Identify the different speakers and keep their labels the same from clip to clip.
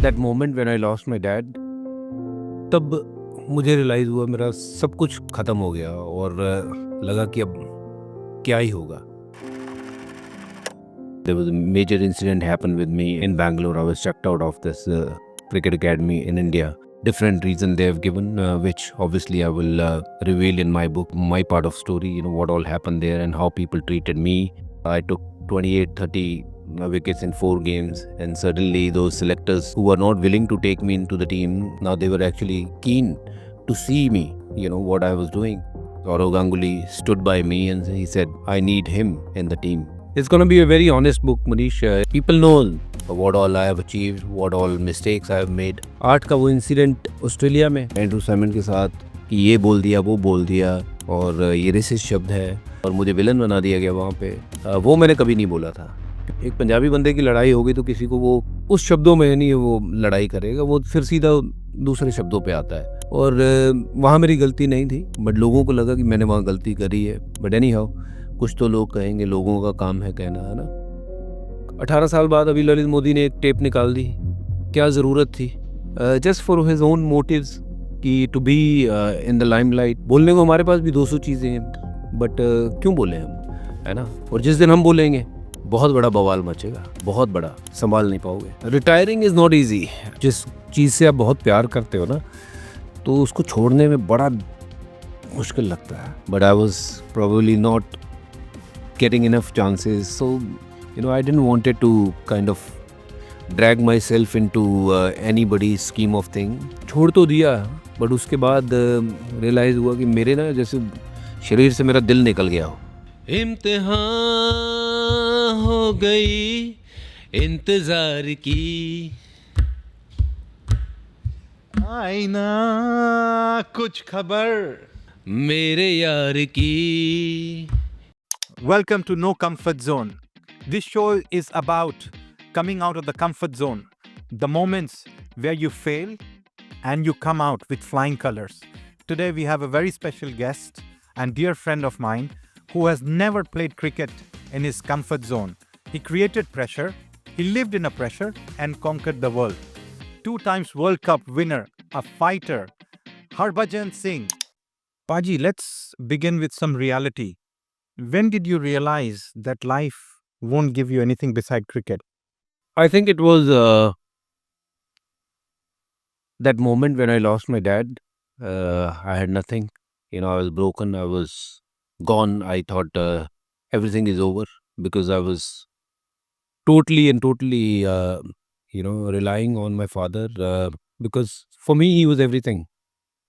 Speaker 1: That moment when I lost my dad, तब मुझे realise हुआ मेरा सब कुछ ख़त्म हो गया और लगा कि अब क्या ही होगा। There was a major incident happened with me in Bangalore. I was chucked out of this cricket academy in India. Different reason they have given, which obviously I will reveal in my book, my part of story, what all happened there and how people treated me. I took 28, 30 wickets in 4 games, and suddenly those selectors who were not willing to take me into the team, now they were actually keen to see me, what I was doing. Saurav Ganguly stood by me and he said, I need him in the team. It's going to be a very honest book, Manish. People know what all I have achieved, what all mistakes I have made. Art का वो incident Australia में Andrew Simon के साथ कि ये बोल दिया वो बोल दिया और ये रेसिस्ट शब्द है और मुझे विलन बना दिया गया वहाँ पे, वो मैंने कभी नहीं बोला था। एक पंजाबी बंदे की लड़ाई होगी तो किसी को वो उस शब्दों में नहीं वो लड़ाई करेगा, वो फिर सीधा दूसरे शब्दों पे आता है और वहाँ मेरी गलती नहीं थी, बट लोगों को लगा कि मैंने वहाँ गलती करी है। बट एनी हाउ, कुछ तो लोग कहेंगे, लोगों का काम है कहना, है ना। 18 साल बाद अभी ललित मोदी ने एक टेप निकाल दी, क्या ज़रूरत थी? Just for his own motives कि to be in the limelight. बोलने को हमारे पास भी 200 चीज़ें हैं, बट क्यों बोले हम, है ना। और जिस दिन हम बोलेंगे बहुत बड़ा बवाल मचेगा, बहुत बड़ा, संभाल नहीं पाओगे। Retiring is not easy. जिस चीज़ से आप बहुत प्यार करते हो ना, तो उसको छोड़ने में बड़ा मुश्किल लगता है। But I was probably not getting enough chances, so I didn't wanted to kind of drag myself into anybody's scheme of thing. छोड़ तो दिया, बट उसके बाद रियलाइज़ हुआ कि मेरे ना जैसे शरीर से मेरा दिल निकल गया हो। इम्तिहान हो गई इंतज़ार की,
Speaker 2: आईना कुछ खबर
Speaker 1: मेरे यार की।
Speaker 2: Welcome to No Comfort Zone. This show is about coming out of the comfort zone, the moments where you fail and you come out with flying colors. Today we have a very special guest and dear friend of mine who has never played cricket in his comfort zone. He created pressure, he lived in a pressure and conquered the world. 2 times World Cup winner, a fighter, Harbhajan Singh. Paji, let's begin with some reality. When did you realize that life won't give you anything beside cricket?
Speaker 1: I think it was that moment when I lost my dad. I had nothing. I was broken. I was gone. I thought everything is over because I was totally and totally, relying on my father because for me, he was everything.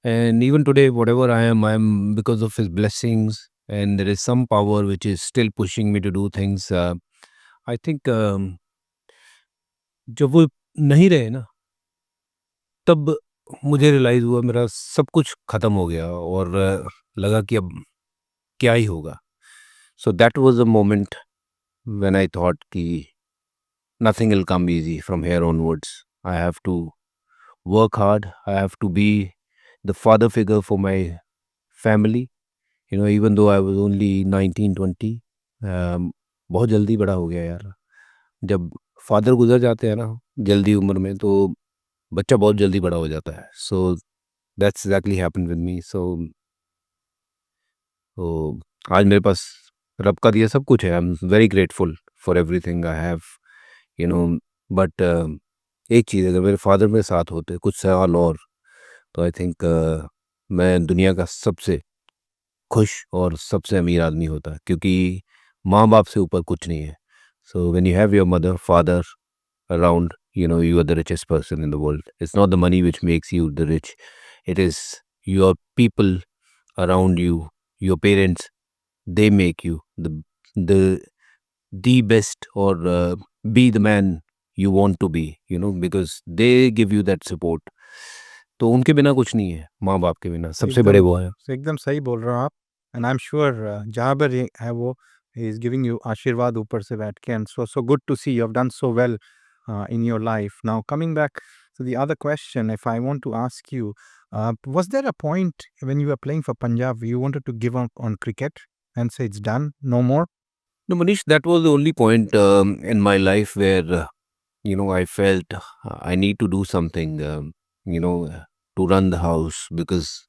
Speaker 1: And even today, whatever I am because of his blessings. And there is some power which is still pushing me to do things. I think जब वो नहीं रहे ना, तब मुझे realise हुआ मेरा सब कुछ ख़त्म हो गया और लगा कि अब क्या ही होगा। So that was a moment when I thought कि nothing will come easy from here onwards. I have to work hard, I have to be the father figure for my family. even though I was only 19-20, बहुत जल्दी बड़ा हो गया यार। जब father गुजर जाते हैं ना जल्दी उम्र में, तो बच्चा बहुत जल्दी बड़ा हो जाता है। So that's exactly happened with me. So आज मेरे पास रब का दिया सब कुछ है। I am very grateful for everything I have, but एक चीज़, अगर मेरे फादर मेरे साथ होते कुछ साल और, तो आई थिंक मैं दुनिया का सबसे खुश और सबसे अमीर आदमी होता, क्योंकि माँ बाप से ऊपर कुछ नहीं है। So when you have your mother father around, you are the richest person in the world. It's not the money which makes you the rich. It is your people around you, your parents. They make you the best, or be the man you want to be, because they give you that support. तो उनके बिना कुछ नहीं है, माँ बाप के बिना सबसे बड़े वो हैं।
Speaker 2: एकदम सही बोल रहे हो आप, एंड आई एम श्योर जहाँ पर ये है वो ही इज गिविंग यू आशीर्वाद ऊपर से बैठ के, and so good to see you have done so well in your life. Now, coming back to the other question, if I want to ask you, was there a point when you were playing for Punjab you wanted to give up on cricket and say it's done, no more?
Speaker 1: No, Manish, that was the only point in my life where I felt I need to do something, to run the house because,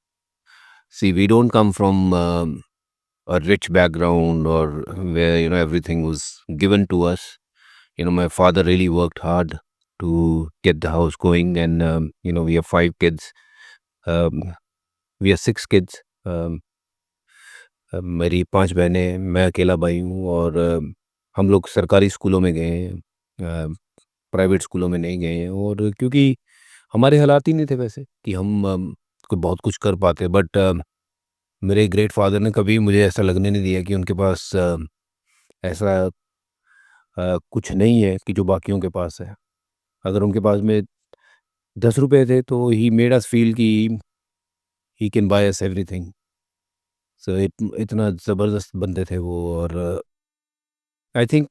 Speaker 1: see, we don't come from a rich background or where, everything was given to us. My father really worked hard to get the house going, and, we have 5 kids. Um, we are 6 kids. मेरी 5 बहनें, मैं अकेला भाई हूँ और हम लोग सरकारी स्कूलों में गए हैं, प्राइवेट स्कूलों में नहीं गए हैं और क्योंकि हमारे हालात ही नहीं थे वैसे कि हम कोई बहुत कुछ कर पाते, बट मेरे ग्रेट फादर ने कभी मुझे ऐसा लगने नहीं दिया कि उनके पास ऐसा कुछ नहीं है कि जो बाकियों के पास है। अगर उनके पास में 10 रुपए थे तो ही मेड अस फील कि he can buy us everything. So इतना ज़बरदस्त बंदे थे वो और आई थिंक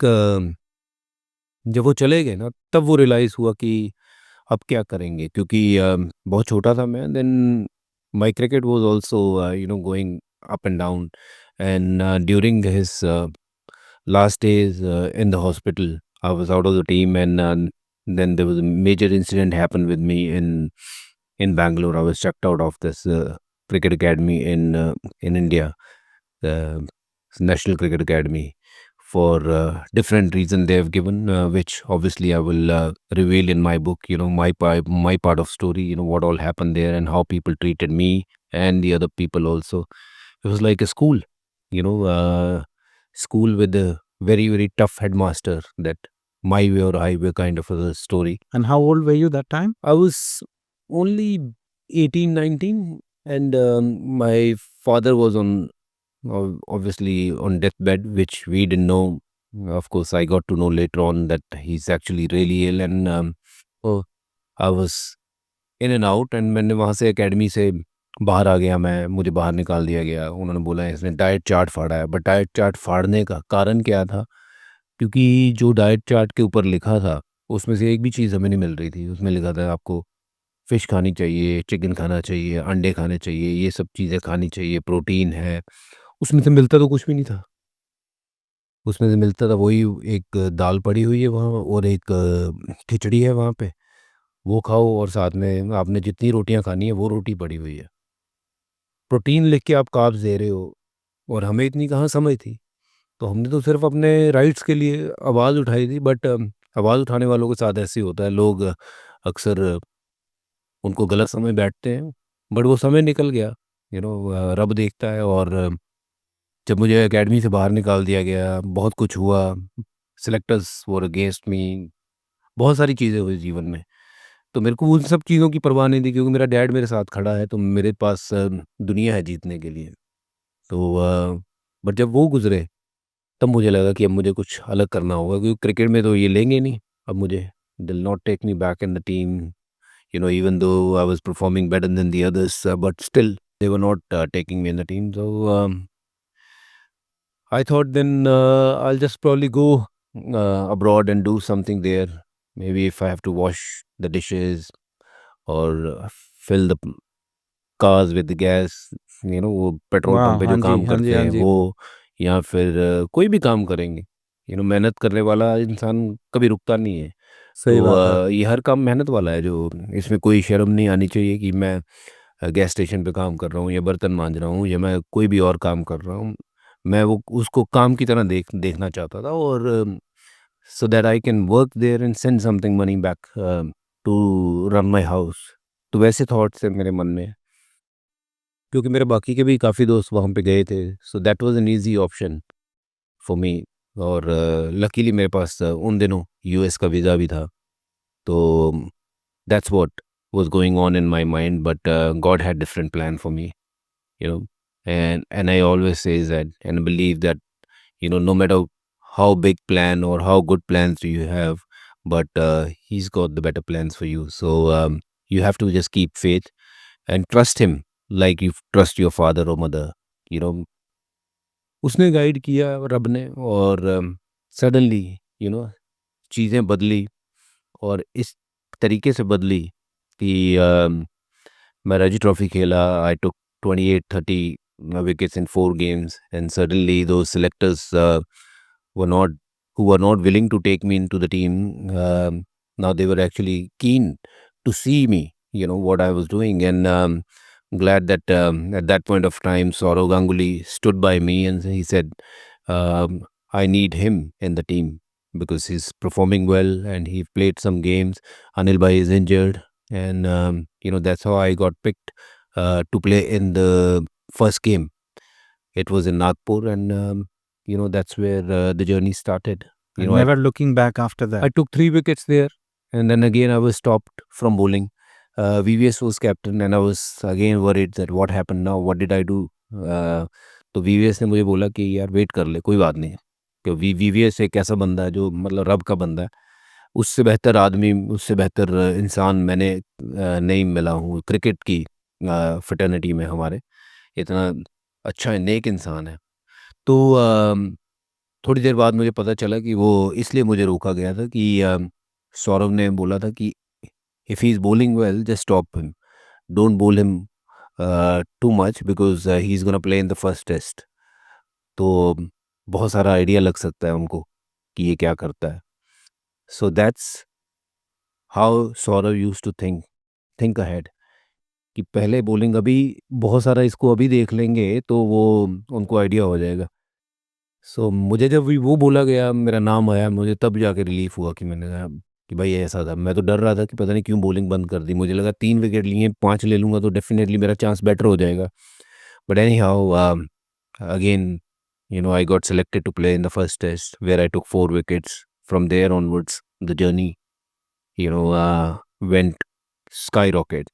Speaker 1: जब वो चले गए ना तब वो रियलाइज़ हुआ कि अब क्या करेंगे, क्योंकि बहुत छोटा था मैं then. My cricket was also going up and down, and during his last days in the hospital, I was out of the team, and then there was a major incident happened with me in Bangalore. I was checked out of this cricket academy in India, the National Cricket Academy, for different reason they have given, which obviously I will reveal in my book. My part of story. What all happened there and how people treated me and the other people also. It was like a school, school with a very very tough headmaster. That my way or highway kind of a story.
Speaker 2: And how old were you that time?
Speaker 1: I was only 18, 19, and my father was on obviously on deathbed, which we didn't know. Of course, I got to know later on that he's actually really ill, and oh, I was in and out, and मैंने वहाँ से academy से बाहर आ गया मैं, मुझे बाहर निकाल दिया गया। उन्होंने बोला इसने डाइट चार्ट फाड़ा है, बट डाइट चार्ट फाड़ने का कारण क्या था? क्योंकि जो डाइट चार्ट के ऊपर लिखा था, उसमें से एक भी चीज़ हमें नहीं मिल रही थी। उसमें लिखा था आपको फ़िश खानी चाहिए, चिकन खाना चाहिए, अंडे खाने चाहिए, ये सब चीज़ें खानी चाहिए, प्रोटीन है। उसमें से मिलता तो कुछ भी नहीं था। उसमें से मिलता था वही एक दाल पड़ी हुई है वहाँ और एक खिचड़ी है वहाँ पे, वो खाओ और साथ में आपने जितनी रोटियाँ खानी है वो रोटी पड़ी हुई है। प्रोटीन लिख के आप कार्ब्स दे रहे हो और हमें इतनी कहाँ समझ थी। तो हमने तो सिर्फ़ अपने राइट्स के लिए आवाज़ उठाई थी, बट आवाज़ उठाने वालों के साथ ऐसे ही होता है। लोग अक्सर उनको गलत समय बैठते हैं, बट वो समय निकल गया। रब देखता है, और जब मुझे एकेडमी से बाहर निकाल दिया गया, बहुत कुछ हुआ, सिलेक्टर्स वर अगेंस्ट मी, बहुत सारी चीज़ें हुई जीवन में। तो मेरे को उन सब चीज़ों की परवाह नहीं थी, क्योंकि मेरा डैड मेरे साथ खड़ा है, तो मेरे पास दुनिया है जीतने के लिए। तो बट जब वो गुज़रे, तब मुझे लगा कि अब मुझे कुछ अलग करना होगा, क्योंकि क्रिकेट में तो ये लेंगे नहीं अब मुझे। They will not take me back in the team, even though I was performing better than the others, but still they were not taking me in the team. So I thought then I'll just probably go abroad and do something there. Maybe if I have to wash the dishes or fill the cars with the gas, वो petrol pump
Speaker 2: वाह!
Speaker 1: पे जो
Speaker 2: हाँ जी,
Speaker 1: काम
Speaker 2: हाँ जी,
Speaker 1: करते
Speaker 2: हाँ
Speaker 1: हैं
Speaker 2: जी।
Speaker 1: वो, या फिर कोई भी काम करेंगे। मेहनत करने वाला इंसान कभी रुकता नहीं है।
Speaker 2: सही
Speaker 1: तो
Speaker 2: बात है।
Speaker 1: ये हर काम मेहनत वाला है, जो इसमें कोई शर्म नहीं आनी चाहिए कि मैं गैस स्टेशन पे काम कर रहा हूँ या बर्तन मांज रहा हूँ या मैं कोई भी और काम कर रहा हूँ। मैं वो उसको काम की तरह देखना चाहता था, और so that I can work there and send something money back to run my house. तो वैसे थॉट्स है मेरे मन में, क्योंकि मेरे बाकी के भी काफ़ी दोस्त वहाँ पे गए थे, सो that was an easy option for me. और लकीली मेरे पास उन दिनों यूएस का वीज़ा भी था। तो that's what was going on in my mind, but God had different plan for me, you know and I always say that and believe that, no matter how big plan or how good plans do you have, but he's got the better plans for you. So you have to just keep faith and trust him like you trust your father or mother. you know उसने guide किया रब ने, और suddenly चीज़ें बदली, और इस तरीके से बदली कि मैं रणजी ट्रॉफी खेला। आई टुक 28-30 wickets in 4 games, and suddenly those selectors were not who were not willing to take me into the team. Now they were actually keen to see me, what I was doing. And glad that at that point of time, Saurav Ganguly stood by me and he said, I need him in the team because he's performing well and he played some games. Anil Bhai is injured. And, that's how I got picked to play in the first game. It was in Nagpur, and that's where the journey started.
Speaker 2: And never looking back after that.
Speaker 1: I took 3 wickets there, and then again I was stopped from bowling. VVS was captain, and I was again worried that what happened now, what did I do? तो VVS ने मुझे बोला कि यार wait कर ले, कोई बात नहीं, क्योंकि VVS एक ऐसा बंदा है जो मतलब रब का बंदा है. उससे बेहतर आदमी, उससे बेहतर इंसान मैंने नहीं मिला हूँ क्रिकेट की फ्रेटर्निटी में. हमारे इतना अच्छा नेक इंसान है. तो थोड़ी देर बाद मुझे पता चला कि वो इसलिए मुझे रोका गया था कि सौरभ ने बोला था कि if he is bowling well just stop him, don't bowl him too much because he is gonna play in the first test. तो बहुत सारा आइडिया लग सकता है उनको कि ये क्या करता है. So that's how Saurabh use to think ahead कि पहले बॉलिंग अभी बहुत सारा इसको अभी देख लेंगे तो वो उनको आइडिया हो जाएगा. सो मुझे जब वो बोला गया, मेरा नाम आया, मुझे तब जाके रिलीफ हुआ कि मैंने कहा कि भाई ऐसा था. मैं तो डर रहा था कि पता नहीं क्यों बॉलिंग बंद कर दी. मुझे लगा 3 विकेट लिए, 5 ले लूँगा तो डेफिनेटली मेरा चांस बेटर हो जाएगा. But any how again I got selected to play in the first test where I took 4 wickets. From there onwards the journey went skyrocket,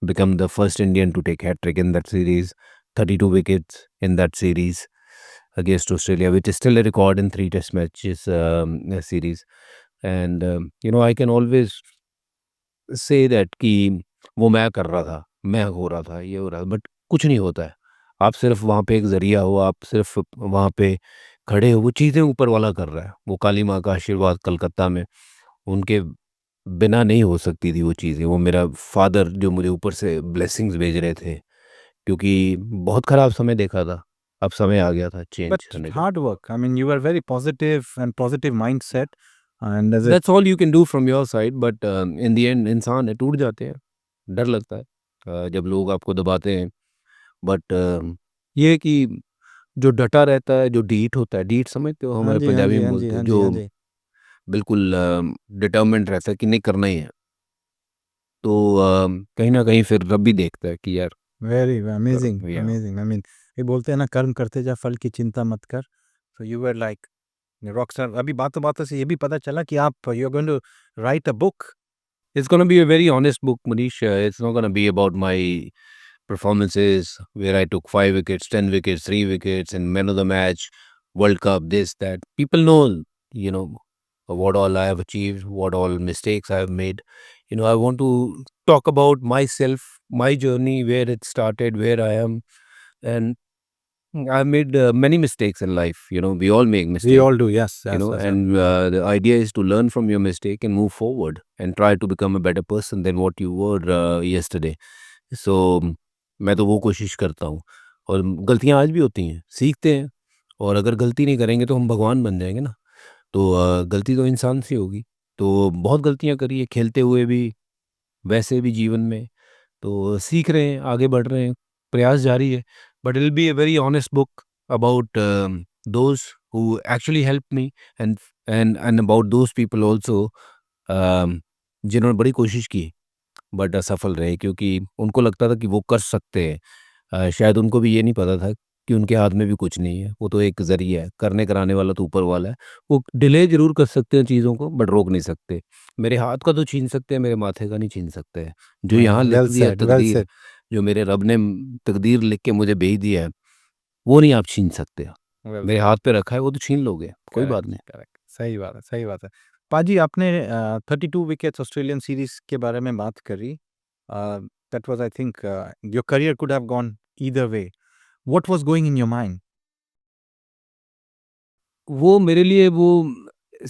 Speaker 1: become the first Indian to take hat trick in that series, 32 wickets in that series against Australia, which is still a record in 3 test matches series. And I can always say that कि वो मैं कर रहा था, मैं हो रहा था, ये हो रहा था, बट कुछ नहीं होता है. आप सिर्फ वहाँ पे एक जरिया हो, आप सिर्फ वहाँ पे खड़े हो, वो चीज़ें ऊपर वाला कर रहा है. वो काली माँ का आशीर्वाद कलकत्ता में, उनके बिना नहीं हो सकती थी वो चीज़ें. वो मेरा फादर जो मुझे ऊपर से ब्लेसिंग्स भेज रहे थे, क्योंकि बहुत ख़राब समय देखा था. अब समय आ गया था चेंज
Speaker 2: But
Speaker 1: करने का.
Speaker 2: hard work. I mean, you were very positive and positive mindset. And as a
Speaker 1: that's all you can do from your side. But in the end इंसान है, टूट जाते हैं. डर लगता है जब लोग आपको दबाते हैं. बट ये है कि जो डटा रहता है, जो डीठ होता है, डीठ समझते हो,
Speaker 2: हाँ
Speaker 1: हमारे
Speaker 2: जी, हाँ
Speaker 1: पंजाबी
Speaker 2: जी,
Speaker 1: में
Speaker 2: हाँ जी,
Speaker 1: बोलते हैं,
Speaker 2: हाँ जी, हाँ
Speaker 1: जो
Speaker 2: जी.
Speaker 1: बिल्कुल डिटर्मिनेंट रहता है कि नहीं करना ही है. तो कहीं ना कहीं फिर रब भी देखता है कि यार
Speaker 2: Very amazing,
Speaker 1: या
Speaker 2: amazing. I mean, ये बोलते हैं ना, कर्म करते जा, फल की चिंता मत कर. So you were like rock star. अभी बातों बातों से ये भी पता चला कि आप you are going to write a book.
Speaker 1: It's going to be a very honest book, Manish. It's not going to be about my performances where I took 5 wickets, 10 wickets, 3 wickets, and man of the match, World Cup, this, that. People know, you know, what all I have achieved, what all mistakes I have made. I want to talk about myself, my journey, where it started, where I am. And I've made many mistakes in life. We all make mistakes.
Speaker 2: We all do, yes, yes, yes, yes.
Speaker 1: And the idea is to learn from your mistake and move forward and try to become a better person than what you were yesterday. So मैं तो वो कोशिश करता हूँ. और गलतियाँ आज भी होती हैं, सीखते हैं. और अगर गलती नहीं करेंगे तो हम भगवान बन जाएंगे ना. तो गलती तो इंसान से होगी. तो बहुत गलतियाँ करी है खेलते हुए भी, वैसे भी जीवन में. तो सीख रहे हैं, आगे बढ़ रहे हैं, प्रयास जारी है. But it will be a very honest book about those who actually help me, and about those people also जिन्होंने बड़ी कोशिश की बट असफल रहे, क्योंकि उनको लगता था कि वो कर सकते हैं. शायद उनको भी ये नहीं पता था कि उनके हाथ में भी कुछ नहीं है. वो तो एक ज़रिया है, करने कराने वाला तो ऊपर वाला है. वो डिले ज़रूर कर सकते हैं चीज़ों को, बट रोक नहीं सकते. मेरे हाथ का तो छीन सकते हैं, मेरे माथे का नहीं छीन सकते हैं. जो यहाँ लिख
Speaker 2: वेल
Speaker 1: दिया
Speaker 2: सेड, वेल
Speaker 1: तकदीर,
Speaker 2: सेड.
Speaker 1: जो मेरे रब ने तकदीर लिख के मुझे भेज दिया है, वो नहीं आप छीन सकते.
Speaker 2: वेल
Speaker 1: मेरे हाथ पे रखा है, वो तो छीन लोगे, कोई बात नहीं.
Speaker 2: करेक्ट. सही बात है, सही बात है. पाजी, आपने 32 विकेट्स ऑस्ट्रेलियन सीरीज के बारे में बात करी. That was, I think, your career could have gone either way. What was going in your mind?
Speaker 1: वो मेरे लिए वो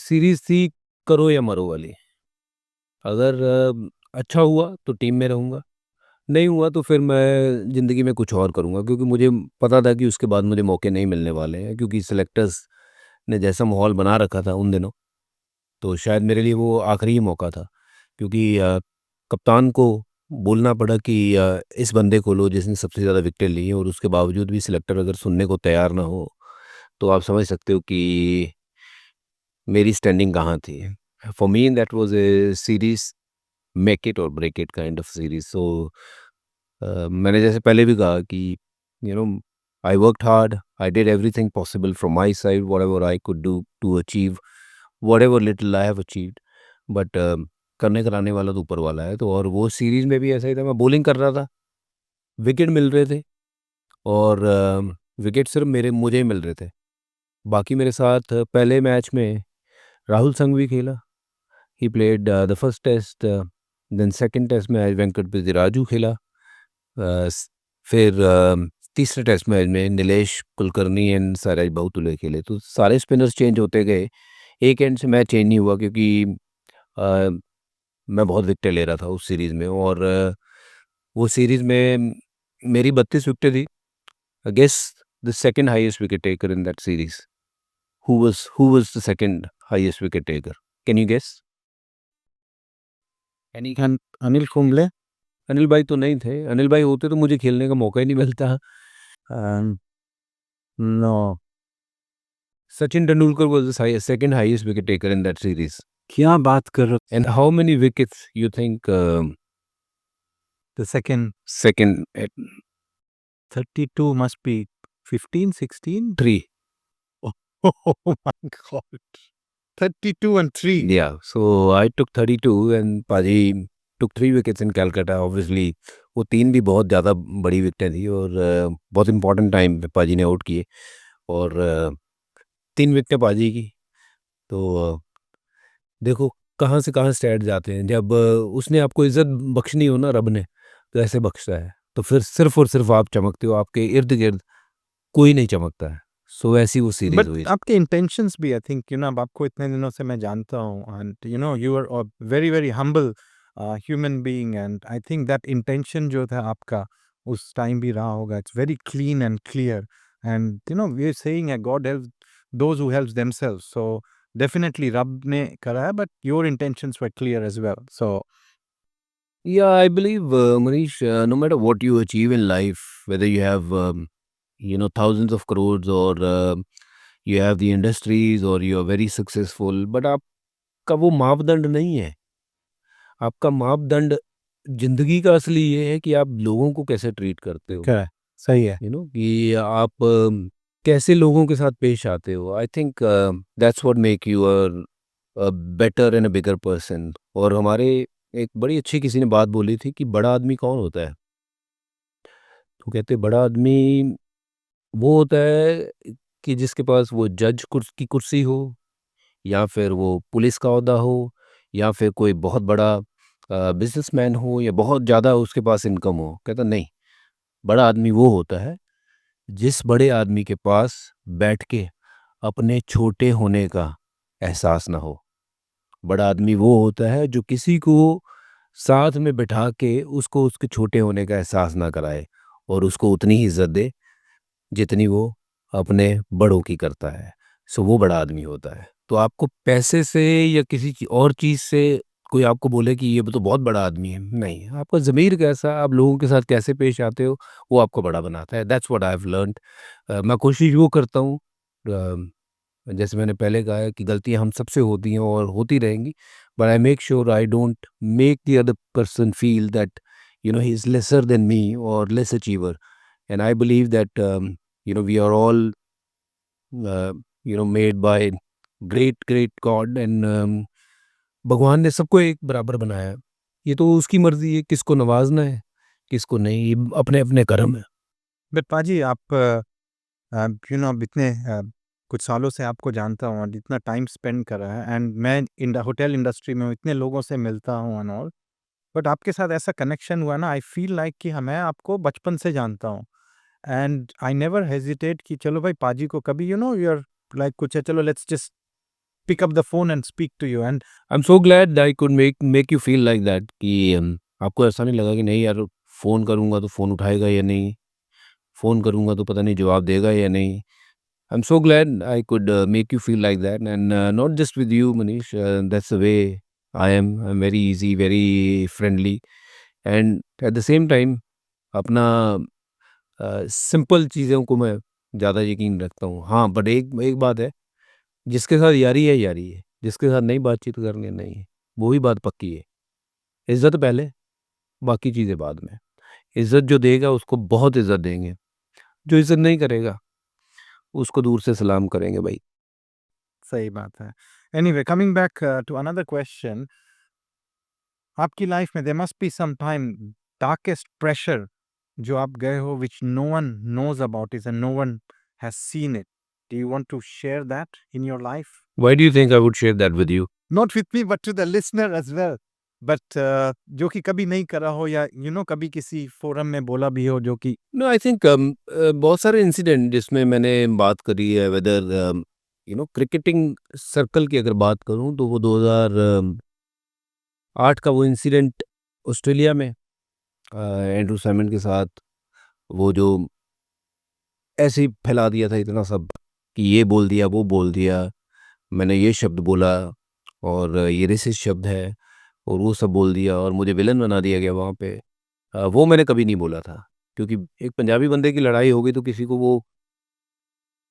Speaker 1: सीरीज थी करो या मरो वाली. अगर अच्छा हुआ तो टीम में रहूँगा, नहीं हुआ तो फिर मैं ज़िंदगी में कुछ और करूँगा, क्योंकि मुझे पता था कि उसके बाद मुझे मौके नहीं मिलने वाले हैं, क्योंकि सेलेक्टर्स ने जैसा माहौल बना रखा था उन दिनों, तो शायद मेरे लिए वो आखिरी ही मौका था. क्योंकि कप्तान को बोलना पड़ा कि इस बंदे को लो जिसने सबसे ज़्यादा विकेट ली हैं, और उसके बावजूद भी सिलेक्टर अगर सुनने को तैयार ना हो, तो आप समझ सकते हो कि मेरी स्टैंडिंग कहाँ थी। For me that was a series, make it or break it kind of series. So मैंने जैसे पहले भी कहा कि you know I worked hard, I did everything possible from my side, whatever I could do to achieve whatever little I have achieved. But करने कराने वाला तो ऊपर वाला है। तो और वो सीरीज़ में भी ऐसा ही था, मैं बॉलिंग कर रहा था, विकेट मिल रहे थे, और विकेट सिर्फ मेरे मुझे ही मिल रहे थे। बाकी मेरे साथ पहले मैच में राहुल संघवी खेला, he played the first test, then second test में वेंकट पतिराजू खेला, फिर तीसरे टेस्ट मैच में नीलेश कुलकर्णी एंड साराज बहुतुले खेले। तो सारे स्पिनर्स चेंज होते गए, एक एंड से मैं चेंज नहीं हुआ, क्योंकि अ, मैं बहुत विकेटें ले रहा था उस सीरीज़ में। और वो सीरीज़ में मेरी 32 विकेटें थी। Guess the second highest wicket taker in that series, who was the second highest wicket taker, can you guess? Any?
Speaker 2: Anil Kumble?
Speaker 1: Anil भाई तो नहीं थे, अनिल भाई होते तो मुझे खेलने का मौका ही नहीं मिलता।
Speaker 2: No.
Speaker 1: Sachin Tendulkar was the second highest wicket taker in that series.
Speaker 2: क्या बात कर रहे हो?
Speaker 1: And how many wickets you think
Speaker 2: The second
Speaker 1: second at
Speaker 2: 32 must be 15, 16?
Speaker 1: 3?
Speaker 2: Oh my God. 32 and 3.
Speaker 1: Yeah, so I took 32 and Paji took 3 wickets in Calcutta. Obviously, वो 3 भी बहुत ज़्यादा बड़ी विकेटें थी, और बहुत इंपॉर्टेंट टाइम पे पाजी ने आउट किए, और 3 विकेटें पाजी की। तो देखो कहाँ से कहाँ स्टैट जाते हैं। जब उसने आपको इज्जत बख्शनी हो ना, रब ने, तो ऐसे बख्शता है। तो फिर सिर्फ और सिर्फ आप चमकते हो, आपके इर्द गिर्द कोई नहीं चमकता है। सो ऐसी वो सीरीज हुई।
Speaker 2: बट आपके इंटेंशंस भी, आई थिंक, अब आपको इतने दिनों से मैं जानता हूँ, and you are a very very humble human being, and I think that intention जो था आपका उस टाइम भी रहा होगा, it's very clean and clear, and we are saying god help those who helps themselves, so definitely रब ने करा है, but your intentions were clear as well, so
Speaker 1: Yeah, I believe, Manish, no matter what you achieve in life, whether you have, thousands of crores, or you have the industries, or you are very successful, but आपका वो मापदंड नहीं है। आपका मापदंड जिंदगी का असली ये है कि आप लोगों को कैसे ट्रीट करते हो।
Speaker 2: सही है।
Speaker 1: कि आप कैसे लोगों के साथ पेश आते हो। I think that's what make you better and a bigger person. और हमारे एक बड़ी अच्छी किसी ने बात बोली थी कि बड़ा आदमी कौन होता है। तो कहते बड़ा आदमी वो होता है कि जिसके पास वो जज की कुर्सी हो, या फिर वो पुलिस का ओहदा हो, या फिर कोई बहुत बड़ा बिजनेसमैन हो, या बहुत ज़्यादा उसके पास इनकम हो। कहता नहीं, बड़ा आदमी वो होता है जिस बड़े आदमी के पास बैठ के अपने छोटे होने का एहसास ना हो। बड़ा आदमी वो होता है जो किसी को साथ में बिठा के उसको उसके छोटे होने का एहसास ना कराए, और उसको उतनी ही इज्जत दे जितनी वो अपने बड़ों की करता है। सो वो बड़ा आदमी होता है। तो आपको पैसे से या किसी और चीज़ से कोई आपको बोले कि ये तो बहुत बड़ा आदमी है, नहीं, आपका ज़मीर कैसा, आप लोगों के साथ कैसे पेश आते हो, वो आपको बड़ा बनाता है। That's what I have learned. मैं कोशिश वो करता हूँ, जैसे मैंने पहले कहा है कि गलतियाँ हम सबसे होती हैं और होती रहेंगी, but I make sure I don't make the other person feel that he is lesser than me or less achiever. And I believe that we are all made by great God, and भगवान ने सबको एक बराबर बनाया है। ये तो उसकी मर्जी है किसको नवाजना है, किसको नहीं, ये अपने अपने कर्म है।
Speaker 2: बट पाजी आप अब इतने कुछ सालों से आपको जानता हूँ और इतना टाइम स्पेंड करा है, एंड मैं होटल इंडस्ट्री में हूँ, इतने लोगों से मिलता हूँ एंड ऑल, बट आपके साथ ऐसा कनेक्शन हुआ ना, आई फील लाइक कि मैं आपको बचपन से जानता हूँ, एंड आई नेवर हेजिटेट कि चलो भाई पाजी को कभी यू आर लाइक कुछ है, चलो let's just pick up the phone and speak to you, and
Speaker 1: I am so glad I could make you feel like that कि आपको ऐसा नहीं लगा कि नहीं यार, फ़ोन करूँगा तो फ़ोन उठाएगा या नहीं, फ़ोन करूँगा तो पता नहीं जवाब देगा या नहीं। आई am so glad I could make you feel like that, and not just with you Manish, that's the way I am very easy, very friendly, and at the same time अपना सिंपल चीज़ों को मैं ज़्यादा यकीन रखता हूँ। हाँ, बट एक एक बात है, जिसके साथ यारी है, जिसके साथ नहीं बातचीत करनी है, नहीं, वो ही बात पक्की है। इज़्ज़त पहले, बाकी चीज़ें बाद में। इज़्ज़त जो देगा उसको बहुत इज़्ज़त देंगे, जो इज़्ज़त नहीं करेगा उसको दूर से सलाम करेंगे भाई।
Speaker 2: सही बात है। Anyway, coming back to another question, आपकी लाइफ में there must be some time darkest pressure जो आप गए हो which no one knows about it and no one has seen it. Do you want to share that in your life?
Speaker 1: Why do you think I would share that with you?
Speaker 2: Not with me, but to the listener as well. But जो कि कभी नहीं करा हो या कभी किसी forum में बोला भी हो जो कि
Speaker 1: नो, आई थिंक बहुत सारे इंसिडेंट जिसमें मैंने बात करी है, वेदर क्रिकेटिंग सर्कल की अगर बात करूं तो वो 2008 का वो इंसिडेंट ऑस्ट्रेलिया में एंड्रू साइमन के साथ, वो जो ऐसे ही फैला दिया था इतना सब कि ये बोल दिया, वो बोल दिया, मैंने ये शब्द बोला और ये रेसिस्ट शब्द है और वो सब बोल दिया और मुझे विलन बना दिया गया वहाँ पे। वो मैंने कभी नहीं बोला था, क्योंकि एक पंजाबी बंदे की लड़ाई हो गई तो किसी को वो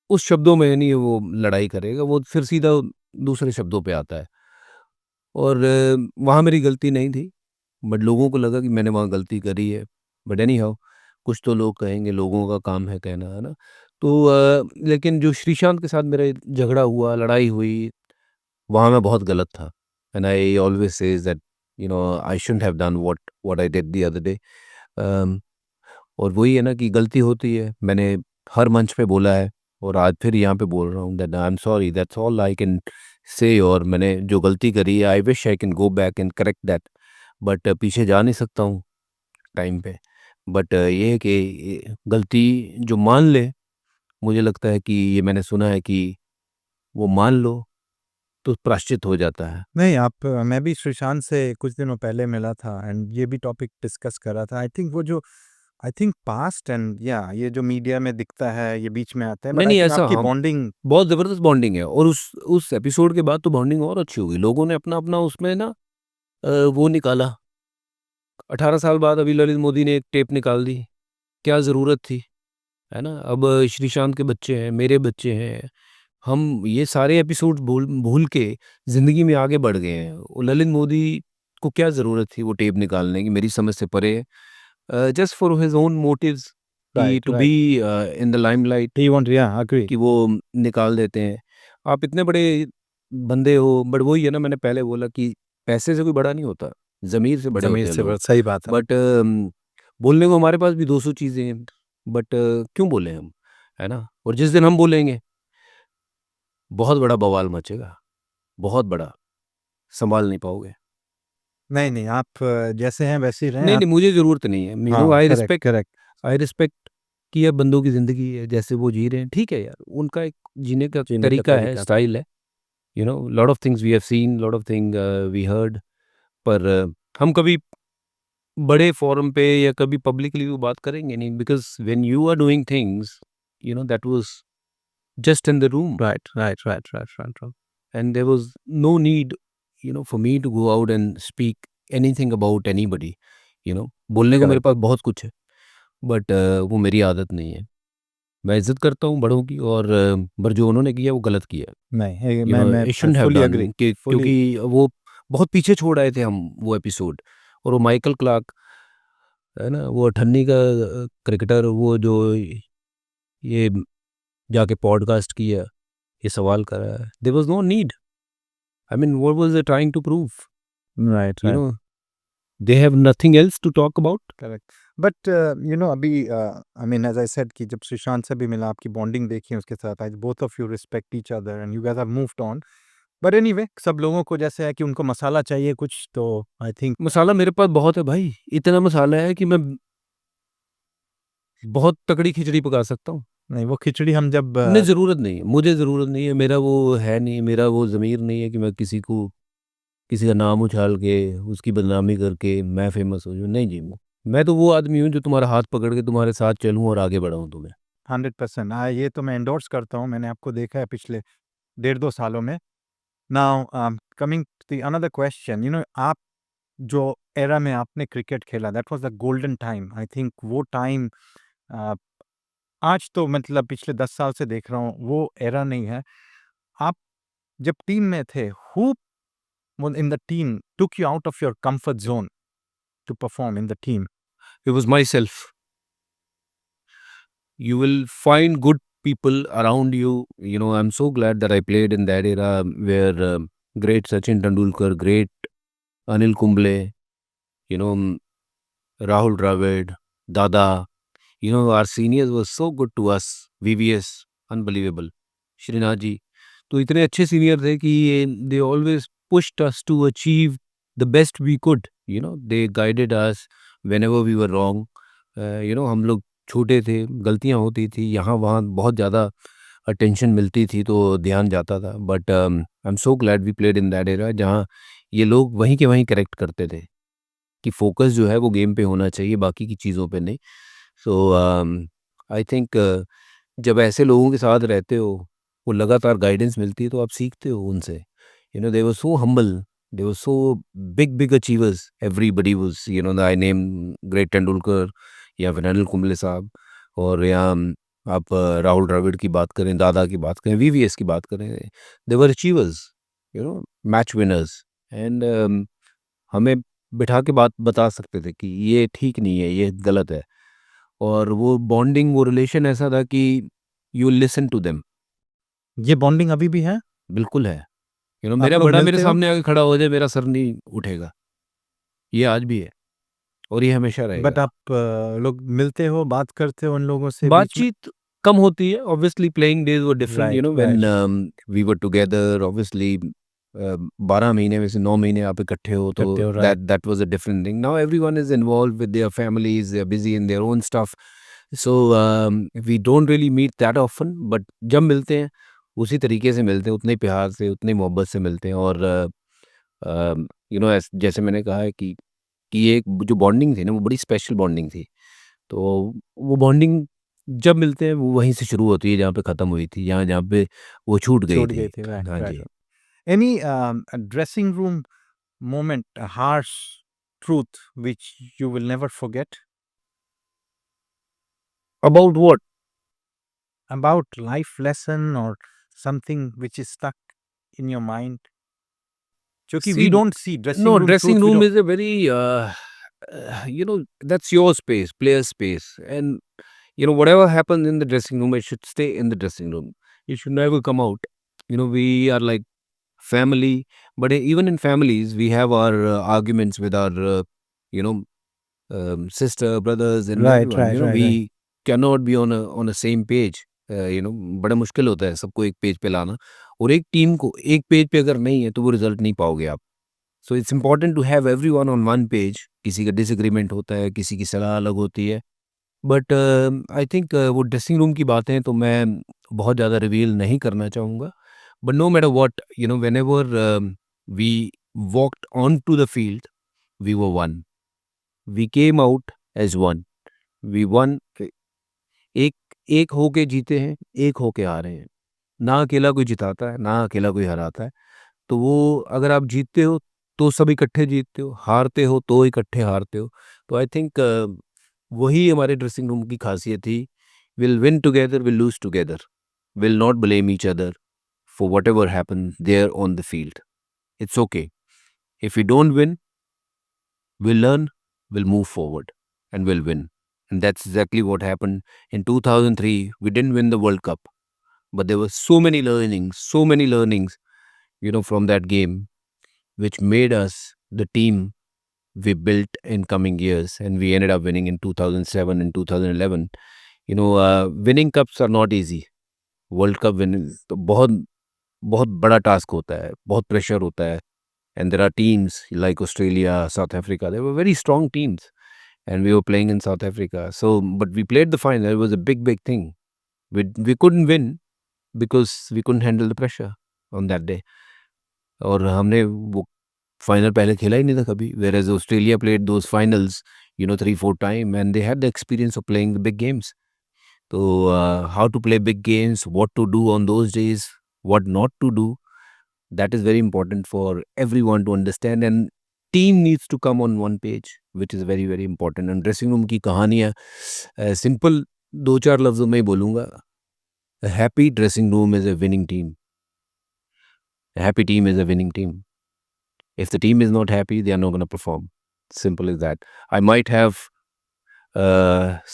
Speaker 1: उस शब्दों में नहीं वो लड़ाई करेगा, वो फिर सीधा दूसरे शब्दों पे आता है। और वहाँ मेरी गलती नहीं थी, बट लोगों को लगा कि मैंने वहाँ गलती करी है। बट एनी हाउ, कुछ तो लोग कहेंगे, लोगों का काम है कहना, है ना? तो लेकिन जो श्रीशांत के साथ मेरा झगड़ा हुआ, लड़ाई हुई, वहाँ मैं बहुत गलत था। And I always says that I shouldn't have done what I did the other day. और वही है ना कि गलती होती है, मैंने हर मंच पे बोला है और आज फिर यहाँ पे बोल रहा हूँ that I am sorry, that's all I can say. और मैंने जो गलती करी है, I wish I can go back and correct that, but पीछे जा नहीं सकता हूँ टाइम पे। बट ये है कि गलती जो मान ले, मुझे लगता है कि ये मैंने सुना है कि वो मान लो तो प्रायश्चित हो जाता है।
Speaker 2: नहीं, आप मैं भी श्रीशांत से कुछ दिनों पहले मिला था एंड ये भी टॉपिक डिस्कस करा था। आई थिंक पास्ट एंड या ये जो मीडिया में दिखता है ये बीच में आता है, बट
Speaker 1: नहीं
Speaker 2: आई
Speaker 1: नहीं,
Speaker 2: थिंक
Speaker 1: ऐसा
Speaker 2: आपकी
Speaker 1: हम
Speaker 2: बॉन्डिंग
Speaker 1: बहुत ज़बरदस्त बॉन्डिंग है, और उस एपिसोड के बाद तो बॉन्डिंग और अच्छी हो गई। लोगों ने अपना अपना उसमें ना वो निकाला। 18 साल बाद अभी ललित मोदी ने एक टेप निकाल दी, क्या ज़रूरत थी, है ना? अब श्रीशांत के बच्चे हैं, मेरे बच्चे हैं, हम ये सारे एपिसोड भूल भूल के ज़िंदगी में आगे बढ़ गए हैं। वो ललित मोदी को क्या ज़रूरत थी वो टेप निकालने की, मेरी समझ से परे है। Just for his own motives, कि
Speaker 2: right,
Speaker 1: to be
Speaker 2: right.
Speaker 1: In the limelight,
Speaker 2: he want, या एग्री।
Speaker 1: कि वो निकाल देते हैं। आप इतने बड़े बंदे हो, बट वही है ना, मैंने पहले बोला कि पैसे से कोई बड़ा नहीं होता, ज़मीर से बड़े
Speaker 2: ज़मीर
Speaker 1: होते हैं
Speaker 2: से
Speaker 1: लोग।
Speaker 2: सही बात है।
Speaker 1: बट बोलने को हमारे पास भी 200 चीज़ें हैं, बट क्यों बोलें हम, है ना? और जिस दिन हम बोलेंगे, बहुत बड़ा बवाल मचेगा, बहुत बड़ा, सँभाल नहीं पाओगे।
Speaker 2: नहीं, नहीं, आप जैसे हैं वैसे ही रहें
Speaker 1: नहीं,
Speaker 2: आप।
Speaker 1: नहीं, मुझे ज़रूरत नहीं है।
Speaker 2: हाँ, करेक्ट, करेक्ट।
Speaker 1: आई रिस्पेक्ट कि अब बंदों की ज़िंदगी है, जैसे वो जी रहे हैं, ठीक है यार, उनका एक जीने का
Speaker 2: जीने का
Speaker 1: तरीका है,
Speaker 2: तरीका।
Speaker 1: स्टाइल है। Lot of things we have seen, lot of thing we heard, पर हम कभी बड़े फोरम पे या कभी पब्लिकली वो बात करेंगे नहीं, because when you are doing things, that was just in the room,
Speaker 2: right, right, right, right, right, right.
Speaker 1: And there was no need for me to go out and speak anything about anybody. बोलने को मेरे
Speaker 2: correct.
Speaker 1: पास बहुत कुछ है, but वो मेरी आदत नहीं है। मैं इज़्ज़त करता हूँ बड़ों की, और पर जो उन्होंने किया वो गलत किया।
Speaker 2: नहीं, मैं
Speaker 1: it
Speaker 2: I
Speaker 1: shouldn't have
Speaker 2: fully
Speaker 1: done,
Speaker 2: agree, fully.
Speaker 1: क्योंकि वो बहुत पीछे छोड़ आए थे हम वो एपिसोड। और वो माइकल क्लार्क, है ना, वो अठन्नी का क्रिकेटर, वो जो ये जाके पॉडकास्ट किया, ये सवाल कर रहा है, there was no need. I mean what was they trying to prove?
Speaker 2: Right,
Speaker 1: you
Speaker 2: right.
Speaker 1: No they have nothing else to talk about.
Speaker 2: Correct. But अभी I mean as I said कि जब सुशांत से भी मिला, आपकी बॉन्डिंग देखी है उसके साथ, आज both of you respect each other and you guys have moved on. But anyway, सब लोगों को जैसे है कि उनको मसाला चाहिए कुछ, तो आई थिंक
Speaker 1: मसाला मेरे पास बहुत है भाई, इतना मसाला है कि मैं बहुत तगड़ी खिचड़ी पका सकता हूँ।
Speaker 2: नहीं, वो खिचड़ी हम जब
Speaker 1: नहीं, ज़रूरत नहीं है, मुझे ज़रूरत नहीं है, मेरा वो है नहीं, मेरा वो ज़मीर नहीं है कि मैं किसी का नाम उछाल के, उसकी बदनामी करके मैं फ़ेमस हो जाऊँ। नहीं जी, मैं तो वो आदमी हूँ जो तुम्हारा हाथ पकड़ के तुम्हारे साथ चलूँ और आगे बढ़ाऊँ तुम्हें।
Speaker 2: 100% हाँ, ये तो मैं एंडोर्स करता हूँ। मैंने आपको देखा है पिछले 1.5-2 सालों में। Now, coming to the another question, आप जो era में आपने क्रिकेट खेला, that was the golden time. I think वो time आज तो मतलब पिछले 10 साल से देख रहा हूँ, वो era नहीं है. आप जब टीम में थे, who in the team took you out of your comfort zone to perform in the team?
Speaker 1: It was myself. You will find good people around you. I'm so glad that I played in that era where great Sachin Tendulkar, great Anil Kumble, you know, Rahul Dravid, Dada. Our seniors were so good to us. VVS, unbelievable. Srinath ji. तो इतने अच्छे senior थे कि they always pushed us to achieve the best we could. They guided us whenever we were wrong. हम लोग छोटे थे, गलतियां होती थी, यहाँ वहाँ बहुत ज़्यादा अटेंशन मिलती थी तो ध्यान जाता था. But I am so glad we played in that era जहाँ ये लोग वहीं के वहीं करेक्ट करते थे कि फोकस जो है वो गेम पे होना चाहिए, बाकी की चीज़ों पे नहीं. सो आई थिंक जब ऐसे लोगों के साथ रहते हो, वो लगातार गाइडेंस मिलती है तो आप सीखते हो उनसे. They were so humble, they were so big achievers. Everybody was, I name great Tendulkar या फिर अनिल कुंबले साहब, और या आप राहुल द्रविड़ की बात करें, दादा की बात करें, वीवीएस की बात करें. दे वर अचीवर्स, मैच विनर्स. एंड हमें बिठा के बात बता सकते थे कि ये ठीक नहीं है, ये गलत है. और वो बॉन्डिंग, वो रिलेशन ऐसा था कि यू लिसन टू देम.
Speaker 2: ये बॉन्डिंग अभी भी है?
Speaker 1: बिल्कुल है.
Speaker 2: आप
Speaker 1: मेरा
Speaker 2: लोग
Speaker 1: बड़ा मेरे
Speaker 2: मिलते हो?
Speaker 1: सामने आके खड़ा हो जाए, मेरा सर नहीं उठेगा. ये आज भी है और ये हमेशा
Speaker 2: बट
Speaker 1: रहेगा.
Speaker 2: आप लोग मिलते हो, बात करते हो उन लोगों से बीच में?
Speaker 1: बातचीत कम होती है. Obviously playing days were different,
Speaker 2: right,
Speaker 1: when
Speaker 2: right.
Speaker 1: We were together. Obviously 12 महीने में से 9 महीने आप इकट्ठे हो तो
Speaker 2: इकट्ठे हो,
Speaker 1: that
Speaker 2: right.
Speaker 1: That was a different thing. Now everyone is involve with their families, they are busy in their own stuff. So we don't really meet that often, but जब मिलते हैं उसी तरीके से मिलते हैं, उतने ही प्यार से, उतनी मोहब्बत से मिलते हैं. और जैसे मैंने कहा है कि ये एक जो बॉन्डिंग थी ना, वो बड़ी स्पेशल बॉन्डिंग थी. तो वो बॉन्डिंग जब मिलते हैं वो वहीं से शुरू होती है जहाँ पे ख़त्म हुई थी, जहाँ पे वो छूट गई
Speaker 2: छूट
Speaker 1: थी.
Speaker 2: गई थी, राइट,
Speaker 1: हाँ
Speaker 2: राइट.
Speaker 1: जी.
Speaker 2: Any dressing room moment, a harsh truth which you will never forget
Speaker 1: about what?
Speaker 2: about life lesson or something which is stuck in your mind? क्योंकि we
Speaker 1: see
Speaker 2: don't see dressing
Speaker 1: no,
Speaker 2: room
Speaker 1: dressing
Speaker 2: truth, we
Speaker 1: room
Speaker 2: don't.
Speaker 1: Is a very that's your space, player space. And whatever happens in the dressing room, it should stay in the dressing room. It should never come out. We are like family, but even in families we have our arguments with our you know sister, brothers, and
Speaker 2: Right,
Speaker 1: everyone.
Speaker 2: right, right,
Speaker 1: We
Speaker 2: right.
Speaker 1: cannot be on a same page. बड़ा मुश्किल होता है सबको एक page पे लाना, और एक टीम को एक पेज पे अगर नहीं है तो वो रिजल्ट नहीं पाओगे आप. So it's important to have everyone on one page. किसी का डिसएग्रीमेंट होता है, किसी की सलाह अलग होती है, बट आई थिंक वो ड्रेसिंग रूम की बातें तो मैं बहुत ज़्यादा रिवील नहीं करना चाहूँगा. But no matter what, whenever we walked on to the field, we were one. We came out as one. We won. एक एक होके जीते हैं, एक होके हारे हैं. ना अकेला कोई जिताता है, ना अकेला कोई हराता है. तो वो अगर आप जीतते हो तो सब इकट्ठे जीतते हो, हारते हो तो इकट्ठे हारते हो. तो आई थिंक वही हमारे ड्रेसिंग रूम की खासियत थी. Will win together, will lose together, will not blame each other for whatever happen there on the field. It's okay. If you don't win, we'll learn, we'll move forward, and we'll win. And that's exactly what happened. In 2003, we didn't win the World Cup, but there were so many learnings, from that game, which made us the team we built in coming years. And we ended up winning in 2007 and 2011. Winning cups are not easy. World cup win तो बहुत बहुत बड़ा task होता है, बहुत pressure होता है. And there are teams like Australia, South Africa. They were very strong teams, and we were playing in South Africa. So, but we played the final. It was a big thing. We couldn't win because we couldn't handle the pressure on that day. और हमने वो final पहले खेला ही नहीं था कभी. Whereas Australia played those finals, 3-4 times, and they had the experience of playing the big games. So, how to play big games, what to do on those days, what not to do. That is very important for everyone to understand, and team needs to come on one page, which is very very important. And dressing room की कहानियाँ simple दो चार लफ्जों में ही बोलूँगा. A happy dressing room is a winning team. A happy team is a winning team. If the team is not happy, they are not going to perform. Simple as that. I might have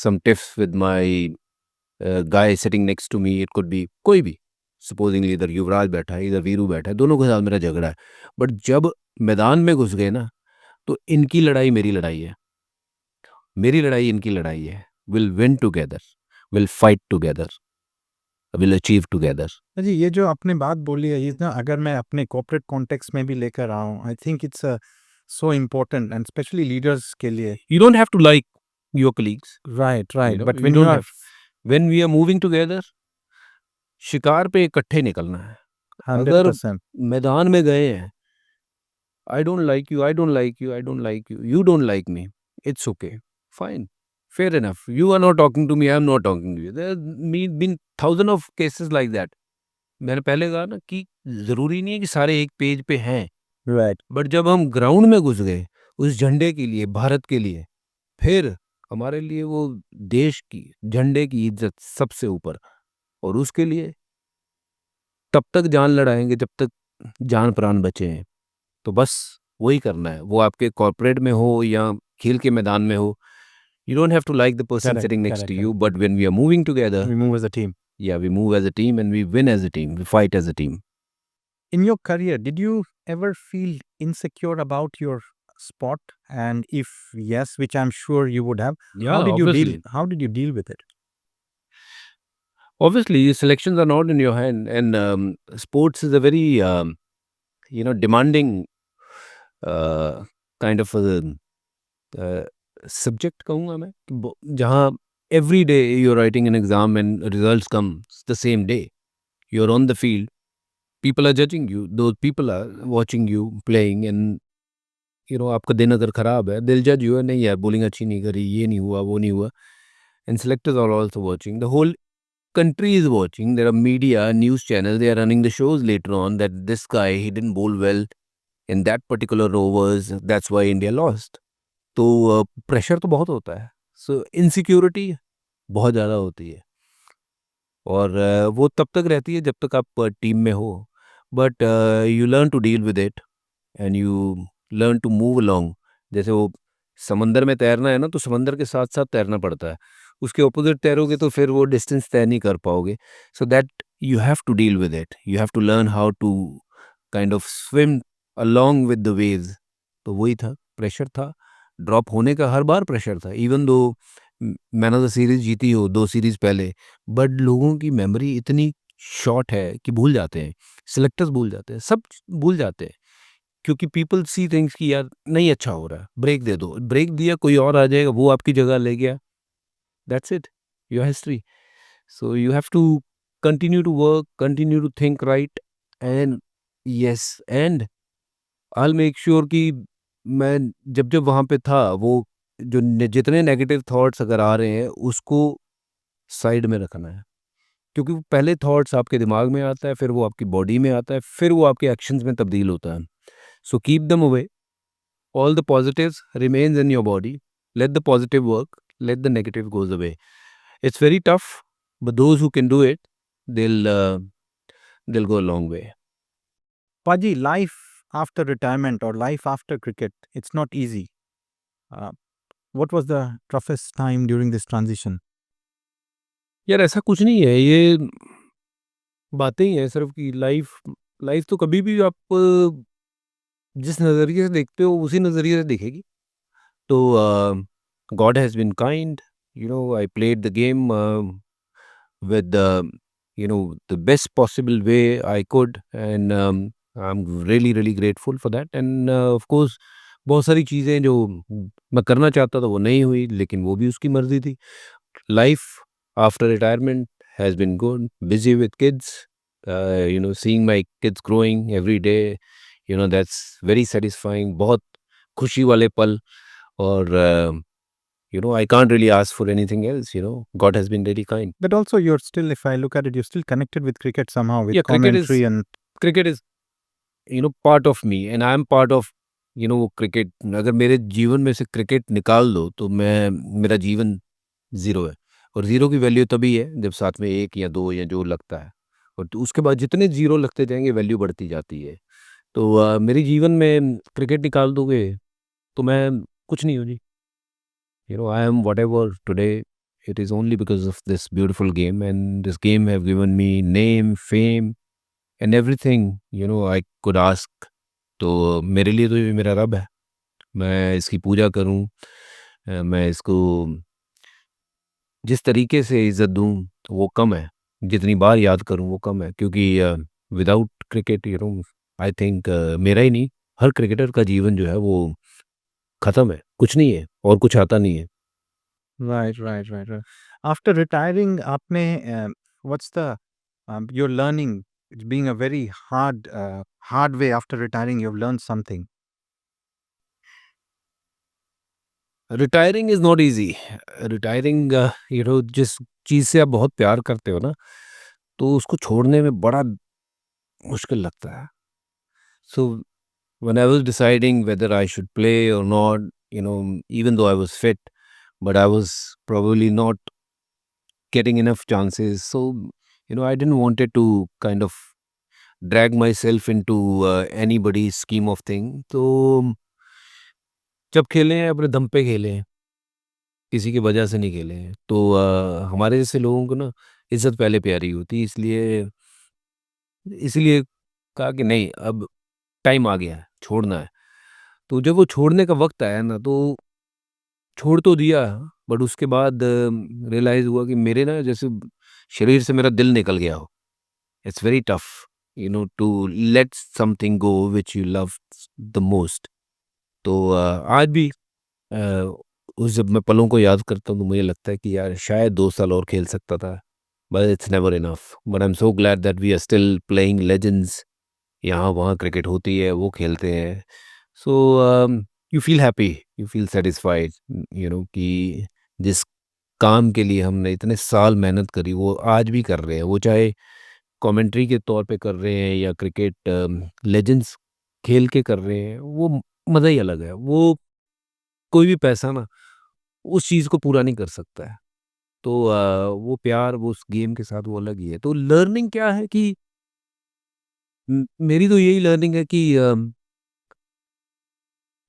Speaker 1: some tiffs with my guy sitting next to me. It could be कोई भी. Supposingly इधर युवराज बैठा है, इधर वीरू बैठा है, दोनों के साथ मेरा झगड़ा है. बट जब मैदान में घुस गए ना, तो इनकी लड़ाई मेरी लड़ाई है, मेरी लड़ाई इनकी लड़ाई है. We'll win together. We'll fight together. We'll achieve together.
Speaker 2: जी, ये जो आपने बात बोली है, ये ना अगर मैं अपने कॉर्पोरेट कॉन्टेक्स्ट में भी लेकर आऊँ, I think it's so important and especially leaders के लिए.
Speaker 1: You don't have to like your colleagues.
Speaker 2: Right
Speaker 1: You
Speaker 2: right
Speaker 1: know,
Speaker 2: but
Speaker 1: you
Speaker 2: when
Speaker 1: don't
Speaker 2: you are
Speaker 1: have. When we are moving together, शिकार पे इकट्ठे निकलना है. अगर
Speaker 2: 100%
Speaker 1: मैदान में गए हैं, I don't like you, I don't like you, I don't like you, you don't like me, it's okay, fine, fair enough. You are not talking to me, I am not talking to you. There have been thousand of cases like that. मैंने पहले कहा ना कि ज़रूरी नहीं है कि सारे एक पेज पे हैं,
Speaker 2: राइट.
Speaker 1: बट जब हम ग्राउंड में घुस गए उस झंडे के लिए, भारत के लिए, फिर हमारे लिए वो देश की झंडे की इज्जत सबसे ऊपर, और उसके लिए तब तक जान लड़ाएंगे जब तक जान प्राण बचे हैं. तो बस वही करना है, वो आपके कॉर्पोरेट में हो या खेल के मैदान में हो. You don't have to like the person
Speaker 2: Correct,
Speaker 1: sitting next
Speaker 2: correct,
Speaker 1: to you, but when we are moving together,
Speaker 2: we move as a team.
Speaker 1: yeah, we move as a team and we win as a team, we fight as a team.
Speaker 2: In your career, did you ever feel insecure about your spot? And if yes, which I'm sure you would have,
Speaker 1: Yeah, obviously.
Speaker 2: how did you deal with it?
Speaker 1: Obviously, selections are not in your hand, and sports is a very demanding kind of a subject कहूँगा मैं, जहाँ every day you're writing an exam and results come the same day. You're on the field, people are judging you, those people are watching you playing, and आपका दिन अगर खराब है, they'll judge you. नहीं यार, bowling अच्छी नहीं करी, ये नहीं हुआ, वो नहीं हुआ. And selectors are also watching. The whole country is watching. There are media, news channels, they are running the shows later on that this guy, he didn't bowl well in that particular overs, that's why India lost. तो pressure तो बहुत होता है. सो insecurity बहुत ज़्यादा होती है, और वो तब तक रहती है जब तक आप टीम में हो. But you learn to deal with it and you learn to move along. जैसे वो समंदर में तैरना है ना, तो समंदर के साथ साथ तैरना पड़ता है. उसके ऑपोजिट तैरोगे तो फिर वो डिस्टेंस तय नहीं कर पाओगे. So that you have to deal with it, you have to learn how to kind of swim along with the waves. तो वही था, प्रेशर था. ड्रॉप होने का हर बार प्रेशर था, even though man of the series जीती हो 2 सीरीज पहले, बट लोगों की मेमोरी इतनी शॉर्ट है कि भूल जाते हैं, सिलेक्टर्स भूल जाते हैं, सब भूल जाते हैं, क्योंकि पीपल सी थिंग्स कि यार नहीं अच्छा हो रहा है, ब्रेक दे दो. ब्रेक दिया, कोई और आ जाएगा, वो आपकी जगह ले गया, that's it, your history. So you have to continue to work, continue to think right, and yes, and I will make sure कि मैं जब जब वहाँ पे था, वो जो जितने नेगेटिव थॉट्स अगर आ रहे हैं उसको साइड में रखना है, क्योंकि वो पहले थॉट्स आपके दिमाग में आता है, फिर वो आपकी बॉडी में आता है, फिर वो आपके एक्शंस में तब्दील होता है. So keep them away, all the positives remains in your body, let the positive work, let the negative goes away. It's very tough, but those who can do it, they'll go a long way.
Speaker 2: Paji, life after retirement or life after cricket, it's not easy. What was the toughest time during this transition?
Speaker 1: यार ऐसा कुछ नहीं है, ये बातें ही हैं सिर्फ कि लाइफ तो कभी भी आप जिस नज़रिए से देखते हो उसी नज़रिए से दिखेगी. तो God has been kind, I played the game with the best possible way I could, and I'm really grateful for that. And of course बहुत सारी चीज़ें जो मैं करना चाहता था वो नहीं हुई, लेकिन वो भी उसकी मर्जी थी. Life after retirement has been good, busy with kids, seeing my kids growing every day, that's very satisfying, बहुत खुशी वाले पल. और I can't really ask for anything else. God has been really kind.
Speaker 2: But also, you're still, if I look at it, you're still connected with cricket somehow, with
Speaker 1: Yeah,
Speaker 2: commentary and
Speaker 1: cricket is part of me and I am part of वो cricket. अगर मेरे जीवन में से cricket निकाल दो तो मैं मेरा जीवन ज़ीरो है। और ज़ीरो की वैल्यू तभी है जब साथ में 1 या 2 या जो लगता है, और तो उसके बाद जितने ज़ीरो लगते जाएँगे वैल्यू बढ़ती जाती है। तो मेरे जीवन में क्रिकेट निकाल दोगे तो मैं कुछ नहीं हूँ जी। I am whatever today, it is only because of this beautiful game, and this game have given me name, fame and everything I could ask. तो मेरे लिए तो ये मेरा रब है। मैं इसकी पूजा करूँ, मैं इसको जिस तरीके से इज़्ज़त दूँ वो कम है, जितनी बार याद करूँ वो कम है, क्योंकि विदाउट क्रिकेट आई थिंक मेरा ही नहीं, हर क्रिकेटर का जीवन जो है वो ख़त्म है, कुछ नहीं है और कुछ आता नहीं है।
Speaker 2: Right, right, right, right. After retiring, आपने what's the you're learning? It's being a very hard way. After retiring, you've learned something.
Speaker 1: Retiring is not easy. Retiring जिस चीज़ से आप बहुत प्यार करते हो ना, तो उसको छोड़ने में बड़ा मुश्किल लगता है। So when I was deciding whether I should play और not, even though I was fit, but I was probably not getting enough chances, so I didn't wanted to kind of drag myself into anybody's scheme of thing. तो जब खेले हैं अपने दम पे खेले हैं, किसी की वजह से नहीं खेले हैं। तो हमारे जैसे लोगों को ना इज़्ज़त पहले प्यारी होती है, इसलिए इसलिए कहा कि नहीं, अब टाइम आ गया है, छोड़ना है। तो जब वो छोड़ने का वक़्त आया ना, तो छोड़ तो दिया, बट उसके बाद रियलाइज़ हुआ कि मेरे ना जैसे शरीर से मेरा दिल निकल गया हो। It's very tough to let something go which you love the most. तो आज भी अ, उस जब मैं पलों को याद करता हूँ तो मुझे लगता है कि यार शायद 2 साल और खेल सकता था, but it's never enough. But I am so glad that we are still playing legends. यहाँ-वहाँ क्रिकेट होती है, वो खेलते हैं। So you feel happy, you feel satisfied कि जिस काम के लिए हमने इतने साल मेहनत करी वो आज भी कर रहे हैं। वो चाहे कमेंट्री के तौर पे कर रहे हैं या क्रिकेट लेजेंड्स खेल के कर रहे हैं, वो मज़ा ही अलग है। वो कोई भी पैसा ना उस चीज़ को पूरा नहीं कर सकता है। तो वो प्यार वो उस गेम के साथ वो अलग ही है। तो लर्निंग क्या है कि मेरी तो यही लर्निंग है कि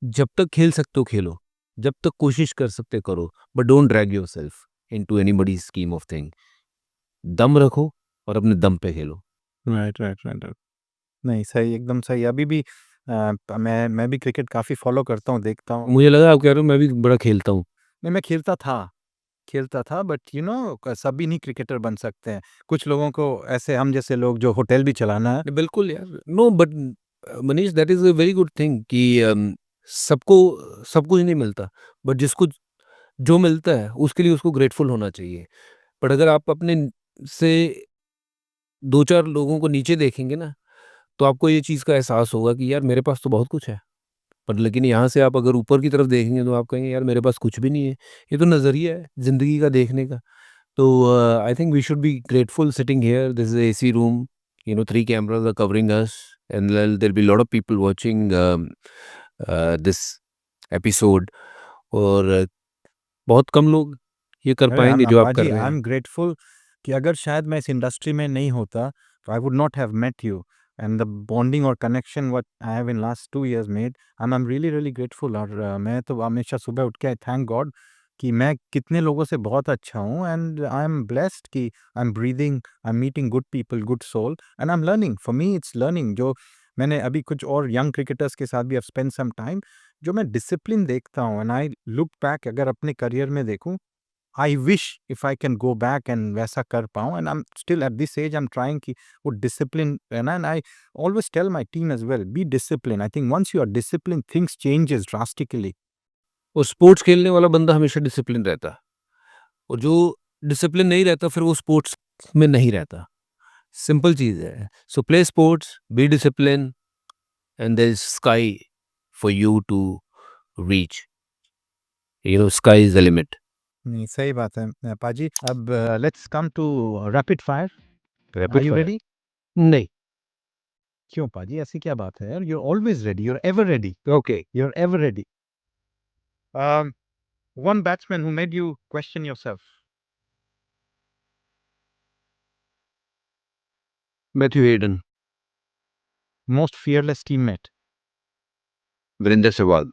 Speaker 1: जब तक खेल सकते हो खेलो, जब तक कोशिश कर सकते हो करो, but don't drag yourself into anybody's scheme of thing. दम रखो और अपने दम पे खेलो।
Speaker 2: Right, right, right, right. नहीं, सही, एकदम सही। अभी भी मैं भी क्रिकेट काफ़ी फ़ॉलो करता हूँ, देखता हूँ।
Speaker 1: मुझे लगा आप कह रहे हो मैं भी बड़ा खेलता हूँ।
Speaker 2: नहीं, मैं खेलता था, बट सभी नहीं क्रिकेटर बन सकते हैं। कुछ लोगों को ऐसे हम जैसे लोग जो होटल भी चलाना है।
Speaker 1: बिल्कुल यार, no but Manish that is a very good thing कि सबको सब कुछ नहीं मिलता, बट जिसको जो मिलता है उसके लिए उसको ग्रेटफुल होना चाहिए। बट अगर आप अपने से 2-4 लोगों को नीचे देखेंगे ना, तो आपको ये चीज़ का एहसास होगा कि यार मेरे पास तो बहुत कुछ है। पर लेकिन यहाँ से आप अगर ऊपर की तरफ देखेंगे तो आप कहेंगे यार मेरे पास कुछ भी नहीं है। ये तो नज़रिया है ज़िंदगी का देखने का। तो I think we should be grateful sitting here, this is AC room, 3 cameras are covering us and there'll be a lot of people watching this episode, और बहुत कम लोग ये कर
Speaker 2: अरे
Speaker 1: पाएँगे जो आप कर
Speaker 2: पाजी,
Speaker 1: रहे
Speaker 2: आई
Speaker 1: हैं।
Speaker 2: एम ग्रेटफुल कि अगर शायद मैं इस इंडस्ट्री में नहीं होता, तो I would not have met you, and the bonding और connection what I have in last 2 years made, and I am really really grateful. और मैं तो हमेशा सुबह उठ के आई थैंक गॉड कि मैं कितने लोगों से बहुत अच्छा हूँ, एंड आई एम ब्लेस्ड कि I am breathing, I am meeting good people, good soul, and I am learning. For me it's learning. जो मैंने अभी कुछ और यंग क्रिकेटर्स के साथ भी आई स्पेंड सम टाइम, जो मैं डिसिप्लिन देखता हूँ, एंड आई लुक बैक, अगर अपने करियर में देखूँ, I wish if I can go back and वैसा कर पाऊँ, and I'm still at this age I'm trying कि वो discipline, and I always tell my team as well, be disciplined. I think once you are disciplined, things changes drastically.
Speaker 1: और sports खेलने वाला बंदा हमेशा डिसिप्लिन रहता है, और जो डिसिप्लिन नहीं रहता फिर वो स्पोर्ट्स में नहीं रहता। सिंपल चीज़ है। So play sports, be discipline, and there is sky for you to reach. Sky is the limit.
Speaker 2: नहीं, सही बात है पाजी। अब let's come to rapid fire. Are
Speaker 1: rapid
Speaker 2: you
Speaker 1: fire?
Speaker 2: Ready?
Speaker 1: नहीं।
Speaker 2: क्यों पाजी, ऐसी क्या बात है यार? You're always ready. You're ever ready.
Speaker 1: Okay.
Speaker 2: You're ever ready. One batsman who made you question yourself.
Speaker 1: Matthew Hayden,
Speaker 2: Most fearless teammate.
Speaker 1: Virender Sehwag.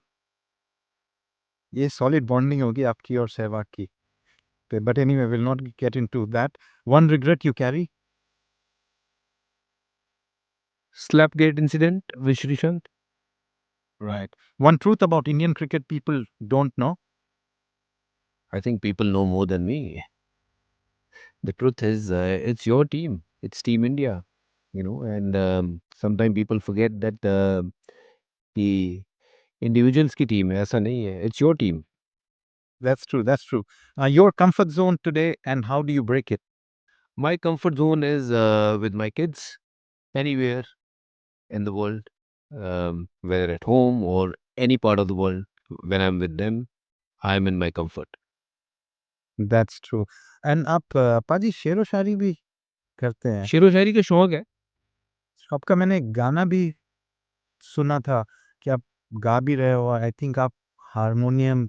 Speaker 2: ये solid bonding होगी आपकी और सहवाग की. But anyway, we'll not get into that. One regret you carry.
Speaker 1: Slapgate incident with Shrishant.
Speaker 2: Right. One truth about Indian cricket people don't know.
Speaker 1: I think people know more than me. The truth is, it's your team. It's Team India, and sometimes people forget that the individuals की team है, ऐसा नहीं है. It's your team.
Speaker 2: That's true. That's true. Your comfort zone today, and how do you break it?
Speaker 1: My comfort zone is with my kids, anywhere in the world, whether at home or any part of the world. When I'm with them, I'm in my comfort.
Speaker 2: That's true. And आप पाजी शेरो शायरी भी करते हैं.
Speaker 1: शेरो शायरी का शौक है.
Speaker 2: आपका मैंने एक गाना भी सुना था कि आप गा भी रहे हो. आई थिंक आप हारमोनियम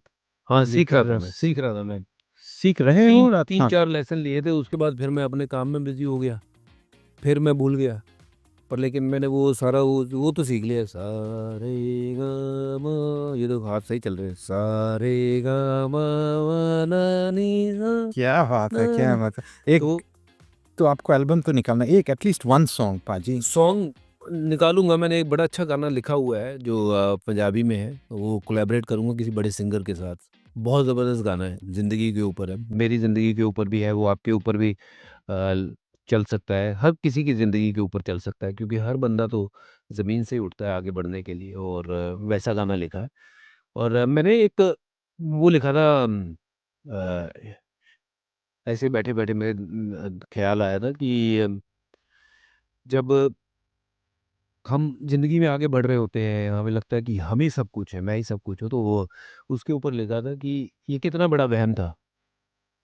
Speaker 1: हाँ, सीख रहा था
Speaker 2: लेकर
Speaker 1: मैं. सीख रहा था मैं.
Speaker 2: सीख रहे हो.
Speaker 1: तीन
Speaker 2: अच्छा.
Speaker 1: 4 लेसन लिए थे. उसके बाद फिर मैं अपने काम में बिजी हो गया. फिर मैं भूल गया. पर लेकिन मैंने वो सारा वो तो सीख लिया. सा रे गा मा, ये तो हाथ सही चल रहे हैं. सा रे गा मा वा ना नी सा.
Speaker 2: क्या बात है, क्या बात है. एक तो आपको एल्बम तो निकालना, एक एटलीस्ट वन सॉन्ग पाजी.
Speaker 1: सॉन्ग निकालूंगा. मैंने एक बड़ा अच्छा गाना लिखा हुआ है जो पंजाबी में है. वो कोलैबोरेट करूंगा किसी बड़े सिंगर के साथ. बहुत ज़बरदस्त गाना है. ज़िंदगी के ऊपर है. मेरी ज़िंदगी के ऊपर भी है. वो आपके ऊपर भी चल सकता है. हर किसी की ज़िंदगी के ऊपर चल सकता है, क्योंकि हर बंदा तो ज़मीन से ही उठता है आगे बढ़ने के लिए. और वैसा गाना लिखा है. और मैंने एक वो लिखा था. अ, ऐसे बैठे बैठे मेरे ख्याल आया था कि जब हम ज़िंदगी में आगे बढ़ रहे होते हैं, हमें लगता है कि हम ही सब कुछ है, मैं ही सब कुछ हूँ. तो वो उसके ऊपर लिखा था कि ये कितना बड़ा वहम था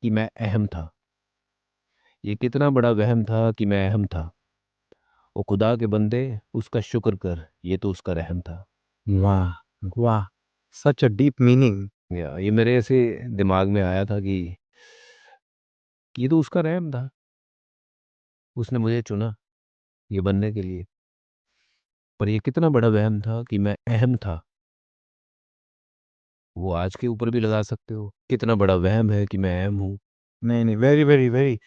Speaker 1: कि मैं अहम था. ये कितना बड़ा वहम था कि मैं अहम था. वो खुदा के बंदे, उसका शुक्र कर, ये तो उसका रहम था.
Speaker 2: वाह, वाह. सच अ डीप मीनिंग.
Speaker 1: ये मेरे ऐसे दिमाग में आया था कि ये तो उसका रहम था. उसने मुझे चुना ये बनने के लिए. पर ये कितना बड़ा वहम था कि मैं अहम था. वो आज के ऊपर भी लगा सकते हो. कितना बड़ा वहम है कि मैं अहम हूँ.
Speaker 2: नहीं नहीं, very very very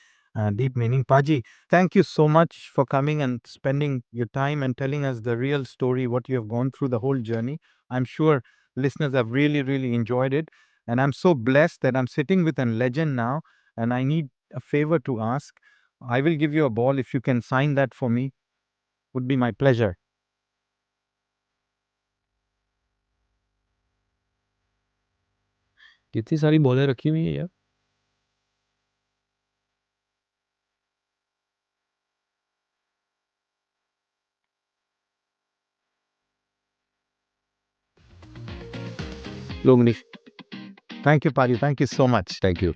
Speaker 2: deep meaning. Paji, thank you so much for coming and spending your time and telling us the real story, what you have gone through the whole journey. I'm sure listeners have really, really enjoyed it. And I'm so blessed that I'm sitting with a legend now. And I need a favor to ask. I will give you a ball. If you can sign that for me, would be my pleasure.
Speaker 1: कितनी सारी बॉलें रखी हुई है यार. लोग नहीं.
Speaker 2: Thank you, Paji. Thank you so much.
Speaker 1: Thank you.